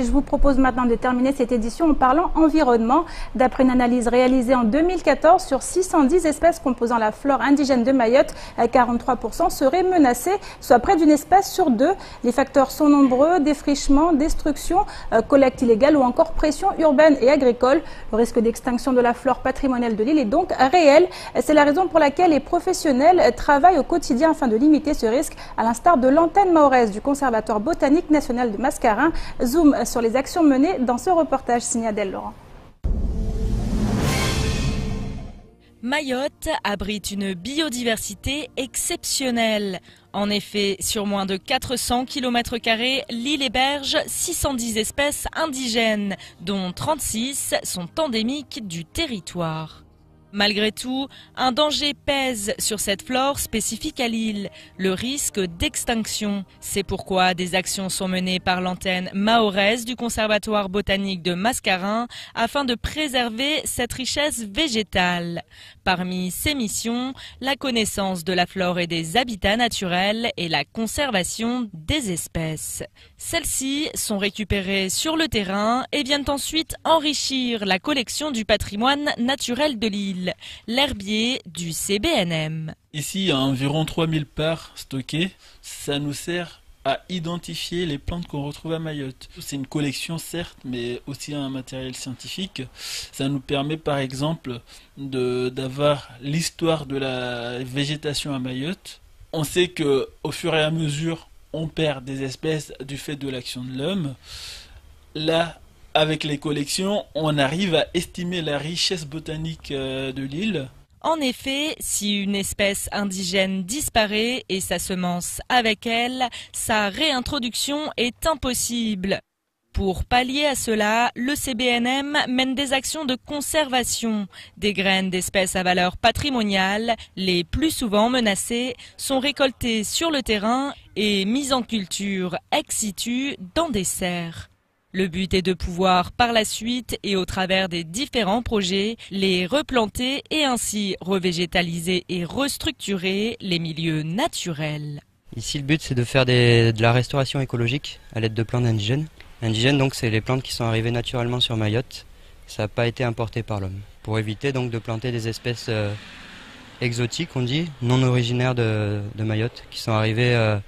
Je vous propose maintenant de terminer cette édition en parlant environnement. D'après une analyse réalisée en 2014 sur 610 espèces composant la flore indigène de Mayotte, 43% seraient menacées, soit près d'une espèce sur deux. Les facteurs sont nombreux: défrichement, destruction, collecte illégale ou encore pression urbaine et agricole. Le risque d'extinction de la flore patrimoniale de l'île est donc réel. C'est la raison pour laquelle les professionnels travaillent au quotidien afin de limiter ce risque, à l'instar de l'antenne mahoraise du Conservatoire botanique national de Mascarin. Zoom sur les actions menées dans ce reportage signé Adèle Laurent. Mayotte abrite une biodiversité exceptionnelle. En effet, sur moins de 400 km², l'île héberge 610 espèces indigènes, dont 36 sont endémiques du territoire. Malgré tout, un danger pèse sur cette flore spécifique à l'île, le risque d'extinction. C'est pourquoi des actions sont menées par l'antenne mahoraise du Conservatoire botanique de Mascarin afin de préserver cette richesse végétale. Parmi ces missions, la connaissance de la flore et des habitats naturels et la conservation des espèces. Celles-ci sont récupérées sur le terrain et viennent ensuite enrichir la collection du patrimoine naturel de l'île, l'herbier du CBNM. Ici, il y a environ 3000 parts stockées. Ça nous sert à identifier les plantes qu'on retrouve à Mayotte. C'est une collection certes, mais aussi un matériel scientifique. Ça nous permet par exemple d'avoir l'histoire de la végétation à Mayotte. On sait que au fur et à mesure, on perd des espèces du fait de l'action de l'homme. Là, avec les collections, on arrive à estimer la richesse botanique de l'île. En effet, si une espèce indigène disparaît et sa semence avec elle, sa réintroduction est impossible. Pour pallier à cela, le CBNM mène des actions de conservation. Des graines d'espèces à valeur patrimoniale, les plus souvent menacées, sont récoltées sur le terrain et mises en culture ex situ dans des serres. Le but est de pouvoir, par la suite et au travers des différents projets, les replanter et ainsi revégétaliser et restructurer les milieux naturels. Ici, le but, c'est de faire de la restauration écologique à l'aide de plantes indigènes. Indigènes, donc, c'est les plantes qui sont arrivées naturellement sur Mayotte. Ça n'a pas été importé par l'homme. Pour éviter donc de planter des espèces exotiques, on dit, non originaires de Mayotte, qui sont arrivées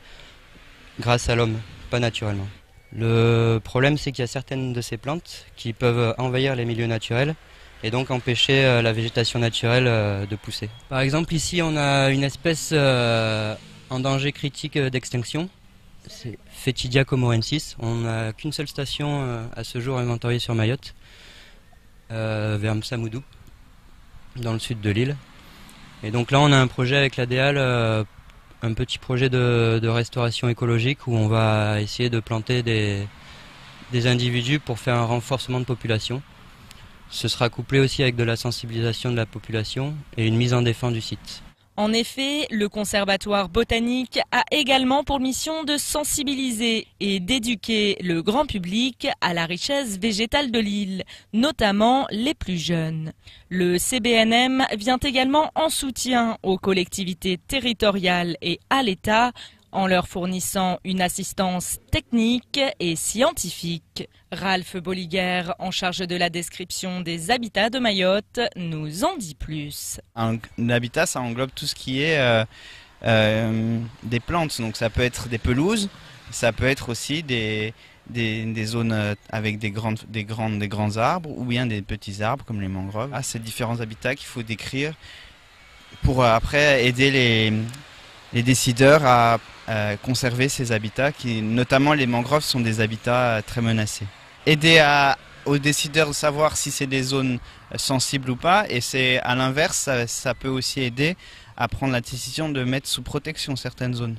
grâce à l'homme, pas naturellement. Le problème, c'est qu'il y a certaines de ces plantes qui peuvent envahir les milieux naturels et donc empêcher la végétation naturelle de pousser. Par exemple, ici, on a une espèce en danger critique d'extinction. C'est Phethidia comorensis. On n'a qu'une seule station à ce jour inventoriée sur Mayotte, vers Msamoudou, dans le sud de l'île. Et donc là, on a un projet avec l'ADEAL, un petit projet de restauration écologique où on va essayer de planter des individus pour faire un renforcement de population. Ce sera couplé aussi avec de la sensibilisation de la population et une mise en défense du site. En effet, le Conservatoire botanique a également pour mission de sensibiliser et d'éduquer le grand public à la richesse végétale de l'île, notamment les plus jeunes. Le CBNM vient également en soutien aux collectivités territoriales et à l'État en leur fournissant une assistance technique et scientifique. Ralph Bolliger, en charge de la description des habitats de Mayotte, nous en dit plus. Un habitat, ça englobe tout ce qui est des plantes, donc ça peut être des pelouses, ça peut être aussi des zones avec des grands arbres ou bien des petits arbres comme les mangroves. Ces différents habitats qu'il faut décrire pour après aider les décideurs à conserver ces habitats, notamment les mangroves sont des habitats très menacés. Aider aux décideurs de savoir si c'est des zones sensibles ou pas, et c'est à l'inverse, ça peut aussi aider à prendre la décision de mettre sous protection certaines zones.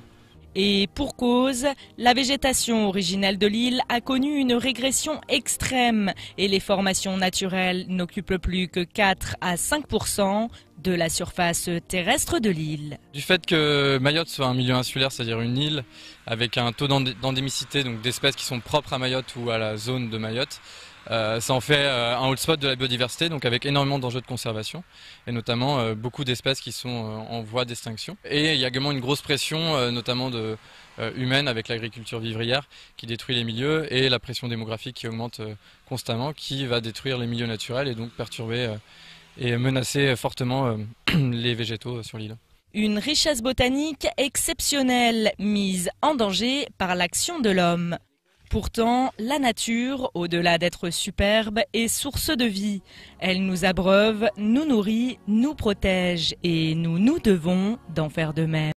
Et pour cause, la végétation originelle de l'île a connu une régression extrême et les formations naturelles n'occupent plus que 4 à 5% de la surface terrestre de l'île. Du fait que Mayotte soit un milieu insulaire, c'est-à-dire une île avec un taux d'endémicité, donc d'espèces qui sont propres à Mayotte ou à la zone de Mayotte, Ça en fait un hotspot de la biodiversité, donc avec énormément d'enjeux de conservation, et notamment beaucoup d'espèces qui sont en voie d'extinction. Et il y a également une grosse pression, notamment humaine, avec l'agriculture vivrière qui détruit les milieux, et la pression démographique qui augmente constamment, qui va détruire les milieux naturels et donc perturber et menacer fortement les végétaux sur l'île. Une richesse botanique exceptionnelle, mise en danger par l'action de l'homme. Pourtant, la nature, au-delà d'être superbe, est source de vie. Elle nous abreuve, nous nourrit, nous protège et nous devons d'en faire de même.